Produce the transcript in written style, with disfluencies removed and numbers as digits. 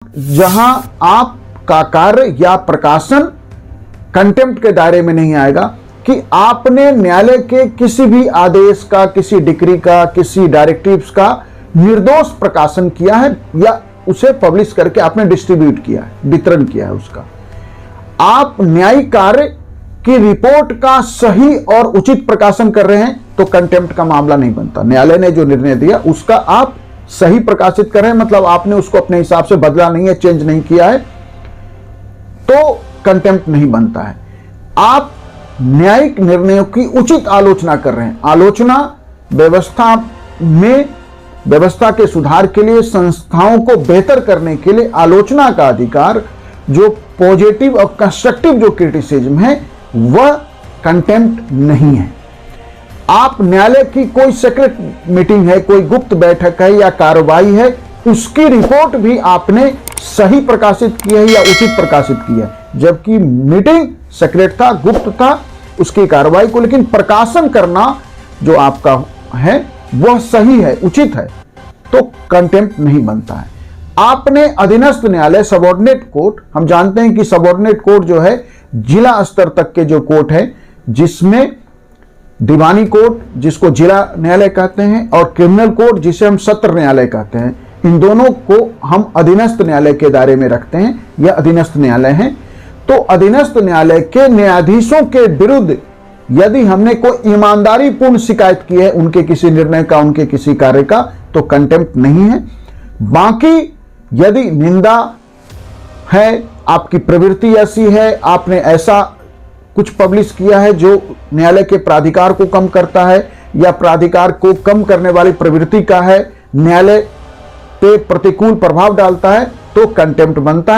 जहां आपका कार्य या प्रकाशन कंटेम्प्ट के दायरे में नहीं आएगा कि आपने न्यायालय के किसी भी आदेश का, किसी डिक्री का, किसी डायरेक्टिव्स का निर्दोष प्रकाशन किया है या उसे पब्लिश करके आपने डिस्ट्रीब्यूट किया है, वितरण किया है उसका। आप न्यायिक कार्य की रिपोर्ट का सही और उचित प्रकाशन कर रहे हैं तो कंटेम्प्ट का मामला नहीं बनता। न्यायालय ने जो निर्णय दिया उसका आप सही प्रकाशित कर रहे हैं, मतलब आपने उसको अपने हिसाब से बदला नहीं है, चेंज नहीं किया है, तो कंटेम्प्ट नहीं बनता है। आप न्यायिक निर्णयों की उचित आलोचना कर रहे हैं। आलोचना व्यवस्था के सुधार के लिए, संस्थाओं को बेहतर करने के लिए आलोचना का अधिकार, जो पॉजिटिव और कंस्ट्रक्टिव जो क्रिटिसिज्म है वह कंटेम्प्ट नहीं है। आप न्यायालय की कोई सीक्रेट मीटिंग है, कोई गुप्त बैठक है या कार्रवाई है, उसकी रिपोर्ट भी आपने सही प्रकाशित की है या उचित प्रकाशित की है, जबकि मीटिंग सीक्रेट था, गुप्त था उसकी कार्रवाई को, लेकिन प्रकाशन करना जो आपका है वह सही है, उचित है, तो कंटेम्प्ट नहीं बनता है। आपने अधीनस्थ न्यायालय, सबऑर्डिनेट कोर्ट, हम जानते हैं कि सबऑर्डिनेट कोर्ट जो है जिला स्तर तक के जो कोर्ट है, जिसमें दीवानी कोर्ट जिसको जिला न्यायालय कहते हैं और क्रिमिनल कोर्ट जिसे हम सत्र न्यायालय कहते हैं, इन दोनों को हम अधीनस्थ न्यायालय के दायरे में रखते हैं, यह अधीनस्थ न्यायालय हैं। तो अधीनस्थ न्यायालय के न्यायाधीशों के विरुद्ध यदि हमने कोई ईमानदारी पूर्ण शिकायत की है उनके किसी निर्णय का, उनके किसी कार्य का, तो कंटेम्प्ट नहीं है। बाकी यदि निंदा है, आपकी प्रवृत्ति ऐसी है, आपने ऐसा कुछ पब्लिश किया है जो न्यायालय के प्राधिकार को कम करता है या प्राधिकार को कम करने वाली प्रवृत्ति का है, न्यायालय पे प्रतिकूल प्रभाव डालता है, तो कंटेम्प्ट बनता है।